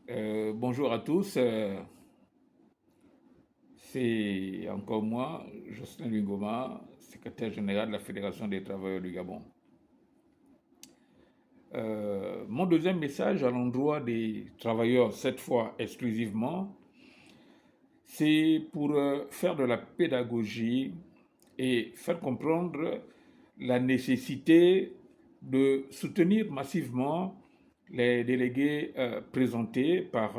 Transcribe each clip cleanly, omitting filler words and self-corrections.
Bonjour à tous, c'est encore moi, Jocelyn Lingoma, secrétaire général de la Fédération des travailleurs du Gabon. Mon deuxième message à l'endroit des travailleurs, cette fois exclusivement, c'est pour faire de la pédagogie et faire comprendre la nécessité de soutenir massivement les délégués présentés par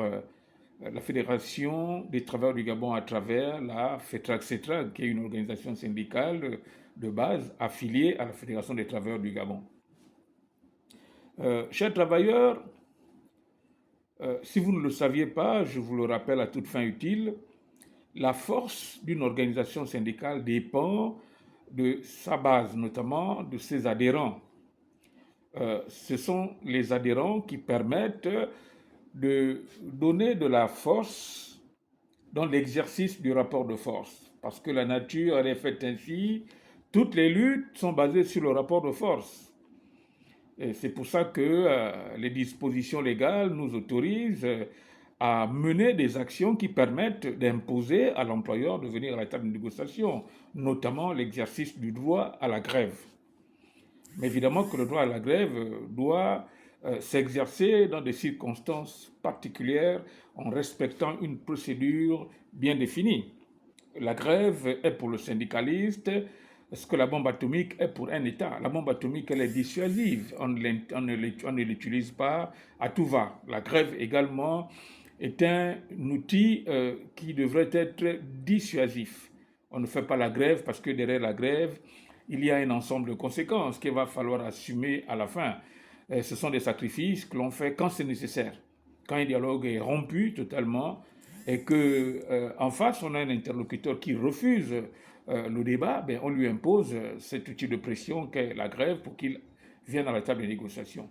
la Fédération des travailleurs du Gabon à travers la FETRAG-CETRAG, qui est une organisation syndicale de base affiliée à la Fédération des travailleurs du Gabon. Chers travailleurs, si vous ne le saviez pas, je vous le rappelle à toute fin utile, la force d'une organisation syndicale dépend de sa base, notamment de ses adhérents. Ce sont les adhérents qui permettent de donner de la force dans l'exercice du rapport de force. Parce que la nature elle est faite ainsi, toutes les luttes sont basées sur le rapport de force. Et c'est pour ça que les dispositions légales nous autorisent à mener des actions qui permettent d'imposer à l'employeur de venir à la table de négociation, notamment l'exercice du droit à la grève. Mais évidemment que le droit à la grève doit s'exercer dans des circonstances particulières en respectant une procédure bien définie. La grève est pour le syndicaliste ce que la bombe atomique est pour un État. La bombe atomique, elle est dissuasive. On ne l'utilise pas à tout va. La grève également est un outil qui devrait être dissuasif. On ne fait pas la grève parce que derrière la grève, il y a un ensemble de conséquences qu'il va falloir assumer à la fin. Ce sont des sacrifices que l'on fait quand c'est nécessaire. Quand un dialogue est rompu totalement et que en face on a un interlocuteur qui refuse le débat, ben, on lui impose cet outil de pression qu'est la grève pour qu'il vienne à la table de négociation.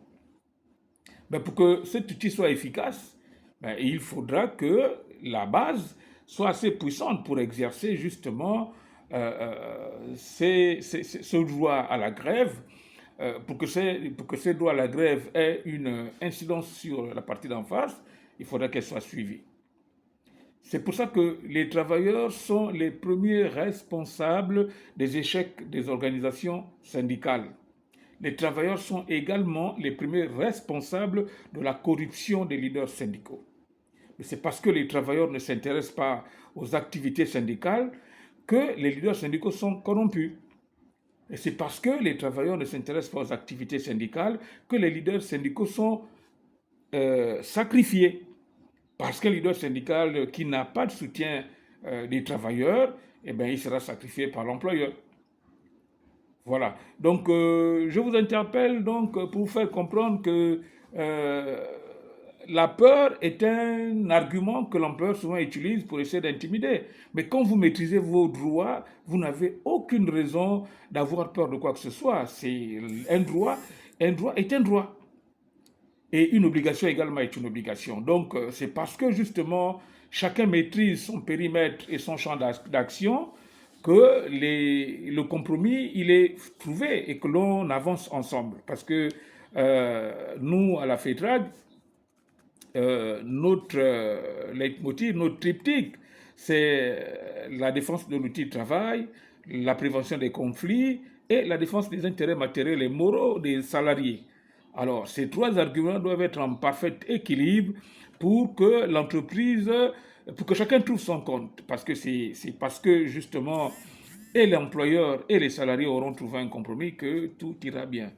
Ben, pour que cet outil soit efficace, ben, il faudra que la base soit assez puissante pour exercer justement ce droit à la grève, pour que ces droits à la grève aient une incidence sur la partie d'en face, il faudra qu'elle soit suivie. C'est pour ça que les travailleurs sont les premiers responsables des échecs des organisations syndicales. Les travailleurs sont également les premiers responsables de la corruption des leaders syndicaux. Mais c'est parce que les travailleurs ne s'intéressent pas aux activités syndicales que les leaders syndicaux sont corrompus. Et c'est parce que les travailleurs ne s'intéressent pas aux activités syndicales que les leaders syndicaux sont sacrifiés. Parce qu'un leader syndical qui n'a pas de soutien des travailleurs, eh bien, il sera sacrifié par l'employeur. Voilà. Donc, je vous interpelle donc pour vous faire comprendre que euh, la peur est un argument que l'employeur souvent utilise pour essayer d'intimider. Mais quand vous maîtrisez vos droits, vous n'avez aucune raison d'avoir peur de quoi que ce soit. C'est un droit est un droit. Et une obligation également est une obligation. Donc, c'est parce que justement, chacun maîtrise son périmètre et son champ d'action que le compromis, il est trouvé et que l'on avance ensemble. Parce que nous, à la FETRAG, notre leitmotiv, notre triptyque, c'est la défense de l'outil de travail, la prévention des conflits et la défense des intérêts matériels et moraux des salariés. Alors, ces trois arguments doivent être en parfait équilibre pour que l'entreprise, pour que chacun trouve son compte. Parce que c'est parce que justement, et l'employeur et les salariés auront trouvé un compromis que tout ira bien.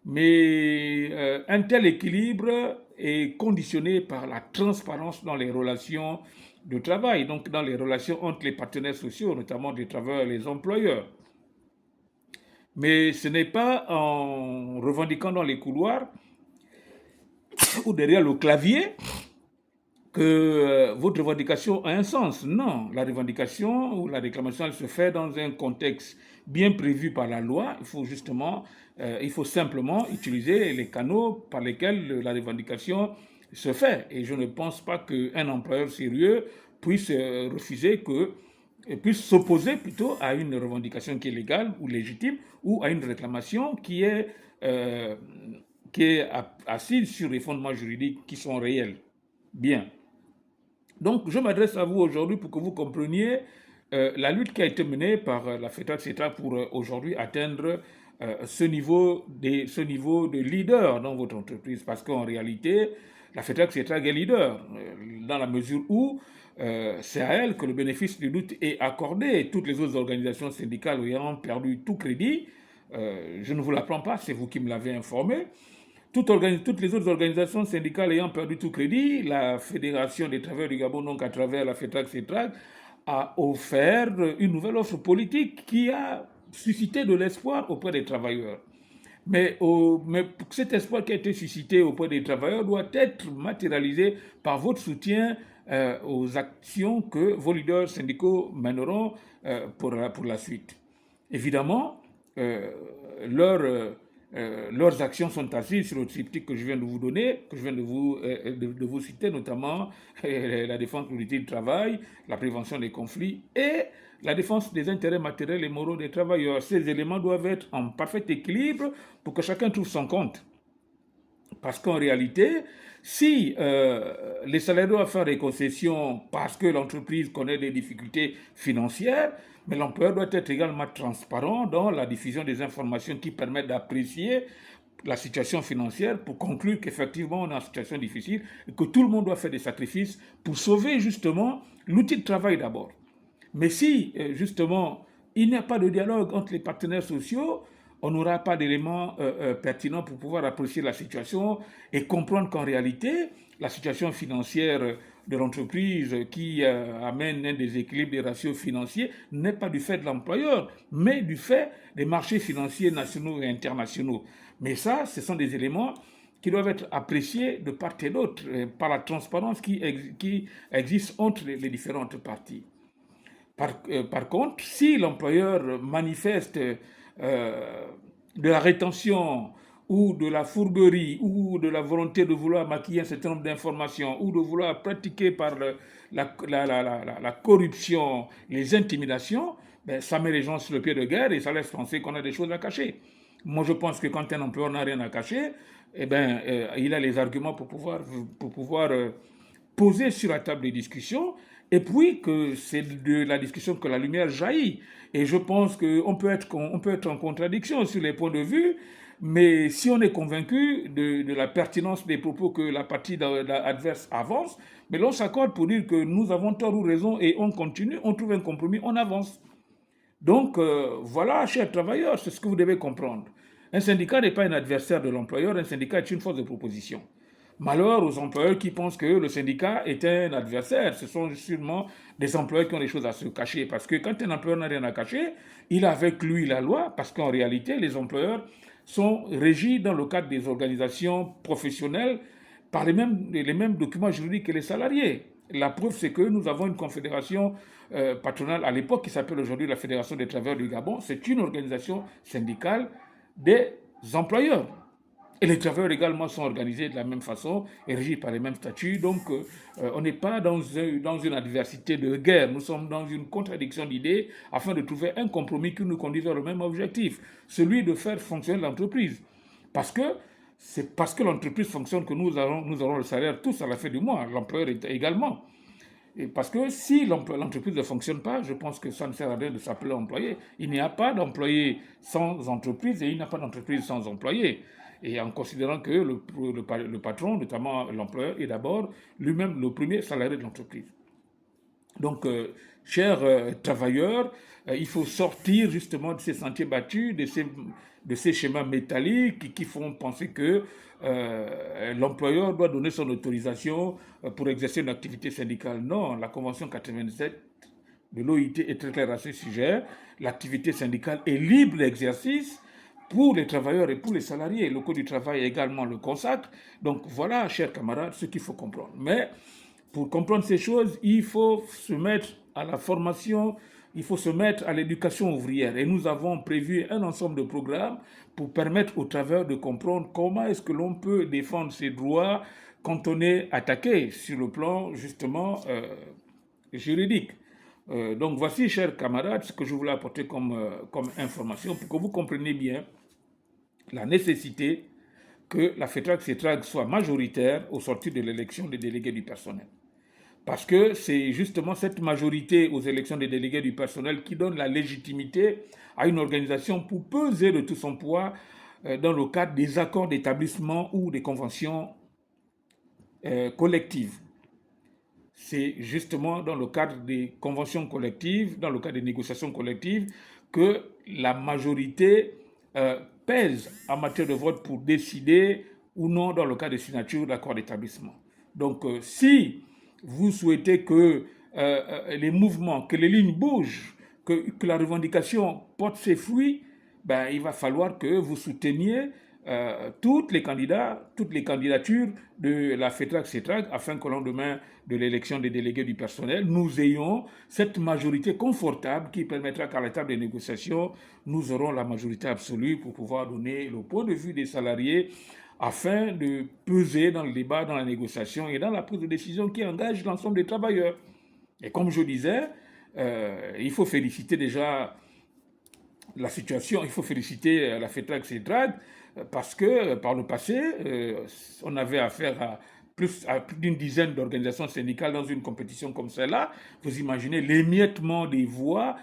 Mais un tel équilibre est conditionné par la transparence dans les relations de travail, donc dans les relations entre les partenaires sociaux, notamment les travailleurs et les employeurs. Mais ce n'est pas en revendiquant dans les couloirs ou derrière le clavier que votre revendication a un sens. Non, la revendication ou la réclamation, elle se fait dans un contexte bien prévu par la loi. Il faut simplement utiliser les canaux par lesquels la revendication se fait. Et je ne pense pas qu'un employeur sérieux puisse refuser que puisse s'opposer plutôt à une revendication qui est légale ou légitime ou à une réclamation qui est assise sur des fondements juridiques qui sont réels. Bien. Donc, je m'adresse à vous aujourd'hui pour que vous compreniez la lutte qui a été menée par la FETAC-CETA pour aujourd'hui atteindre ce niveau de leader dans votre entreprise. Parce qu'en réalité, la FETAC-CETA est leader, dans la mesure où c'est à elle que le bénéfice du doute est accordé. Toutes les autres organisations syndicales ayant perdu tout crédit, je ne vous l'apprends pas, c'est vous qui me l'avez informé. Toutes les autres organisations syndicales ayant perdu tout crédit, la Fédération des travailleurs du Gabon, donc à travers la FETAC-CETRAC, a offert une nouvelle offre politique qui a suscité de l'espoir auprès des travailleurs. Mais cet espoir qui a été suscité auprès des travailleurs doit être matérialisé par votre soutien aux actions que vos leaders syndicaux mèneront pour la suite. Évidemment, leurs actions sont assises sur le triptyque que je viens de vous donner, que je viens de vous citer, notamment la défense de l'utilité du travail, la prévention des conflits et la défense des intérêts matériels et moraux des travailleurs. Ces éléments doivent être en parfait équilibre pour que chacun trouve son compte. Parce qu'en réalité, si les salariés doivent faire des concessions parce que l'entreprise connaît des difficultés financières, mais l'employeur doit être également transparent dans la diffusion des informations qui permettent d'apprécier la situation financière pour conclure qu'effectivement on est en situation difficile et que tout le monde doit faire des sacrifices pour sauver justement l'outil de travail d'abord. Mais si justement il n'y a pas de dialogue entre les partenaires sociaux, on n'aura pas d'éléments pertinents pour pouvoir apprécier la situation et comprendre qu'en réalité, la situation financière de l'entreprise qui amène un déséquilibre des ratios financiers n'est pas du fait de l'employeur, mais du fait des marchés financiers nationaux et internationaux. Mais ça, ce sont des éléments qui doivent être appréciés de part et d'autre par la transparence qui existe entre les différentes parties. Par contre, si l'employeur manifeste de la rétention ou de la fourberie ou de la volonté de vouloir maquiller un certain nombre d'informations ou de vouloir pratiquer par la corruption, les intimidations, ben, ça met les gens sur le pied de guerre et ça laisse penser qu'on a des choses à cacher. Moi, je pense que quand un employeur n'a rien à cacher, eh ben, il a les arguments pour pouvoir poser sur la table des discussions, et puis que c'est de la discussion que la lumière jaillit. Et je pense qu'on peut être en contradiction sur les points de vue, mais si on est convaincu de la pertinence des propos que la partie adverse avance, mais l'on s'accorde pour dire que nous avons tort ou raison et on continue, on trouve un compromis, on avance. Donc voilà, chers travailleurs, c'est ce que vous devez comprendre. Un syndicat n'est pas un adversaire de l'employeur, un syndicat est une force de proposition. Malheur aux employeurs qui pensent que le syndicat est un adversaire. Ce sont sûrement des employeurs qui ont des choses à se cacher. Parce que quand un employeur n'a rien à cacher, il a avec lui la loi, parce qu'en réalité, les employeurs sont régis dans le cadre des organisations professionnelles par les mêmes documents juridiques que les salariés. La preuve, c'est que nous avons une confédération patronale à l'époque qui s'appelle aujourd'hui la Fédération des travailleurs du Gabon. C'est une organisation syndicale des employeurs. Et les travailleurs également sont organisés de la même façon et régis par les mêmes statuts. Donc, on n'est pas dans une adversité de guerre. Nous sommes dans une contradiction d'idées afin de trouver un compromis qui nous conduise vers le même objectif, celui de faire fonctionner l'entreprise. Parce que c'est parce que l'entreprise fonctionne que nous aurons le salaire tous à la fin du mois, l'employeur également. Et parce que si l'entreprise ne fonctionne pas, je pense que ça ne sert à rien de s'appeler employé. Il n'y a pas d'employé sans entreprise et il n'y a pas d'entreprise sans employé. Et en considérant que le patron, notamment l'employeur, est d'abord lui-même le premier salarié de l'entreprise. Donc, chers travailleurs, il faut sortir justement de ces sentiers battus, de ces schémas métalliques qui font penser que l'employeur doit donner son autorisation pour exercer une activité syndicale. Non, la Convention 87 de l'OIT est très claire à ce sujet. L'activité syndicale est libre d'exercice pour les travailleurs et pour les salariés. Le Code du travail également le consacre. Donc voilà, chers camarades, ce qu'il faut comprendre. Mais pour comprendre ces choses, il faut se mettre à la formation, il faut se mettre à l'éducation ouvrière. Et nous avons prévu un ensemble de programmes pour permettre aux travailleurs de comprendre comment est-ce que l'on peut défendre ses droits quand on est attaqué sur le plan justement juridique. Donc voici, chers camarades, ce que je voulais apporter comme information pour que vous compreniez bien la nécessité que la FETRAC-CETRAC soit majoritaire au sortir de l'élection des délégués du personnel. Parce que c'est justement cette majorité aux élections des délégués du personnel qui donne la légitimité à une organisation pour peser de tout son poids dans le cadre des accords d'établissement ou des conventions collectives. C'est justement dans le cadre des conventions collectives, dans le cadre des négociations collectives, que la majorité pèse en matière de vote pour décider ou non dans le cas de signature d'accords d'établissement. Donc, si vous souhaitez que les mouvements, que les lignes bougent, que la revendication porte ses fruits, ben, il va falloir que vous souteniez toutes les candidatures de la FETRAC-CETRAC afin qu'au lendemain de l'élection des délégués du personnel, nous ayons cette majorité confortable qui permettra qu'à la table des négociations, nous aurons la majorité absolue pour pouvoir donner le point de vue des salariés afin de peser dans le débat, dans la négociation et dans la prise de décision qui engage l'ensemble des travailleurs. Et comme je disais, il faut féliciter déjà la situation, il faut féliciter la FETRAC-CETRAC parce que par le passé, on avait affaire à plus d'une dizaine d'organisations syndicales dans une compétition comme celle-là. Vous imaginez l'émiettement des voix,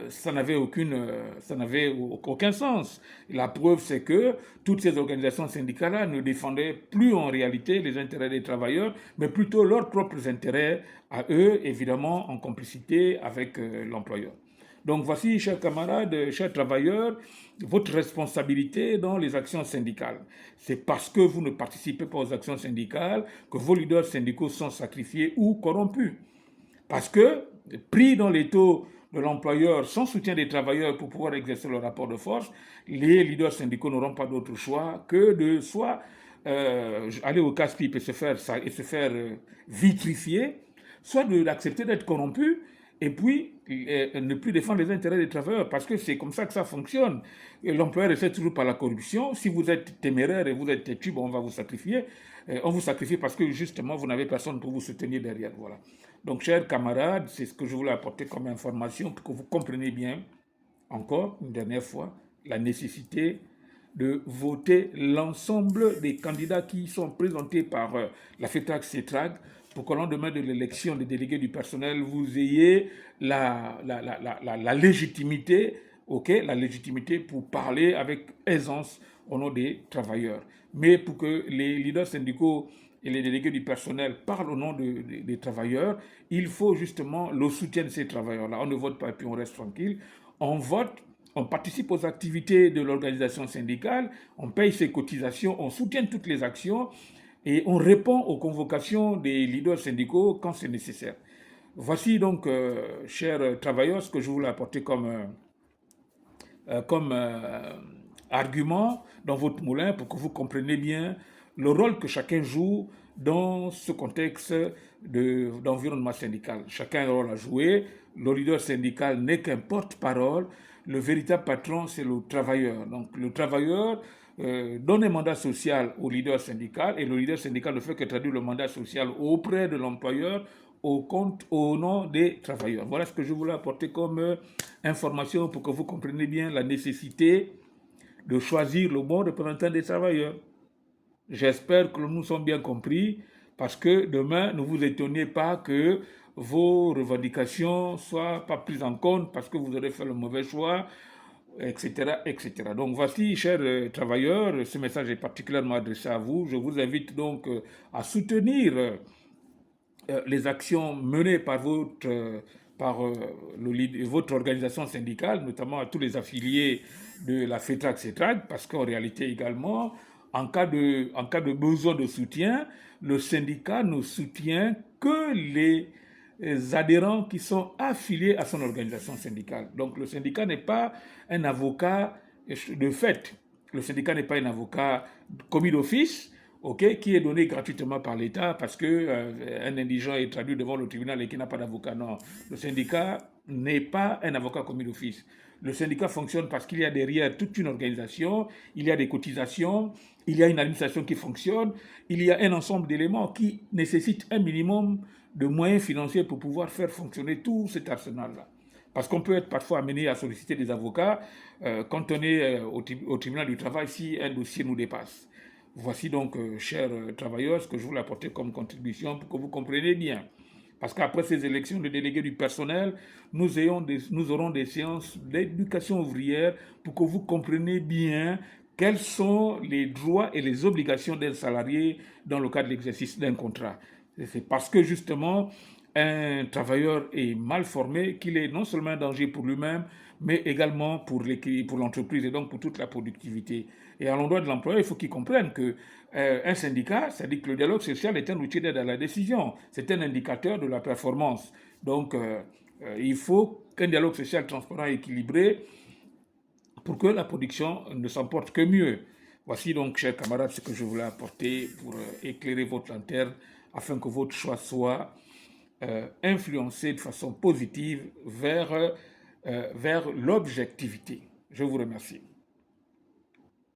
ça n'avait aucun sens. La preuve, c'est que toutes ces organisations syndicales-là ne défendaient plus en réalité les intérêts des travailleurs, mais plutôt leurs propres intérêts à eux, évidemment en complicité avec l'employeur. Donc voici, chers camarades, chers travailleurs, votre responsabilité dans les actions syndicales. C'est parce que vous ne participez pas aux actions syndicales que vos leaders syndicaux sont sacrifiés ou corrompus. Parce que, pris dans les taux de l'employeur sans soutien des travailleurs pour pouvoir exercer le rapport de force, les leaders syndicaux n'auront pas d'autre choix que de soit aller au casse-pipe et se faire vitrifier, soit d'accepter d'être corrompu et puis ne plus défendre les intérêts des travailleurs, parce que c'est comme ça que ça fonctionne. L'employeur essaie toujours par la corruption. Si vous êtes téméraire et vous êtes têtu, bon, on va vous sacrifier. On vous sacrifie parce que justement, vous n'avez personne pour vous soutenir derrière. Voilà. Donc, chers camarades, c'est ce que je voulais apporter comme information pour que vous compreniez bien, encore une dernière fois, la nécessité de voter l'ensemble des candidats qui sont présentés par la FETRAC-CETRAC pour qu'au lendemain de l'élection des délégués du personnel, vous ayez la légitimité, la légitimité pour parler avec aisance au nom des travailleurs. Mais pour que les leaders syndicaux et les délégués du personnel parlent au nom des travailleurs, il faut justement le soutien de ces travailleurs-là. On ne vote pas et puis on reste tranquille. On vote, on participe aux activités de l'organisation syndicale, on paye ses cotisations, on soutient toutes les actions et on répond aux convocations des leaders syndicaux quand c'est nécessaire. Voici donc, chers travailleurs, ce que je voulais apporter comme argument dans votre moulin pour que vous compreniez bien le rôle que chacun joue dans ce contexte d'environnement syndical. Chacun a un rôle à jouer. Le leader syndical n'est qu'un porte-parole. Le véritable patron, c'est le travailleur. Donc le travailleur donne un mandat social au leader syndical et le leader syndical ne fait que traduire le mandat social auprès de l'employeur au nom des travailleurs. Voilà ce que je voulais apporter comme information pour que vous compreniez bien la nécessité de choisir le bon représentant des travailleurs. J'espère que nous sommes bien compris parce que demain, ne vous étonnez pas que vos revendications ne soient pas prises en compte parce que vous aurez fait le mauvais choix, etc., etc. Donc voici, chers travailleurs, ce message est particulièrement adressé à vous. Je vous invite donc à soutenir les actions menées par votre organisation syndicale, notamment à tous les affiliés de la FETRAC-CETRAC, parce qu'en réalité également, en cas de besoin de soutien, le syndicat ne soutient que les adhérents qui sont affiliés à son organisation syndicale. Donc le syndicat n'est pas un avocat de fait. Le syndicat n'est pas un avocat commis d'office, qui est donné gratuitement par l'État parce qu'un indigent est traduit devant le tribunal et qui n'a pas d'avocat. Non, le syndicat n'est pas un avocat commis d'office. Le syndicat fonctionne parce qu'il y a derrière toute une organisation, il y a des cotisations, il y a une administration qui fonctionne, il y a un ensemble d'éléments qui nécessitent un minimum de moyens financiers pour pouvoir faire fonctionner tout cet arsenal-là. Parce qu'on peut être parfois amené à solliciter des avocats quand on est au tribunal du travail si un dossier nous dépasse. Voici donc, chers travailleurs, ce que je voulais apporter comme contribution pour que vous compreniez bien. Parce qu'après ces élections de délégués du personnel, nous aurons des séances d'éducation ouvrière pour que vous compreniez bien quels sont les droits et les obligations d'un salarié dans le cadre de l'exercice d'un contrat. C'est parce que justement, un travailleur est mal formé qu'il est non seulement un danger pour lui-même, mais également pour l'entreprise et donc pour toute la productivité. Et à l'endroit de l'employeur, il faut qu'il comprenne que un syndicat, c'est-à-dire que le dialogue social est un outil d'aide à la décision, c'est un indicateur de la performance. Donc, il faut qu'un dialogue social transparent et équilibré pour que la production ne s'emporte que mieux. Voici donc, chers camarades, ce que je voulais apporter pour éclairer votre lanterne afin que votre choix soit influencé de façon positive vers l'objectivité. Je vous remercie.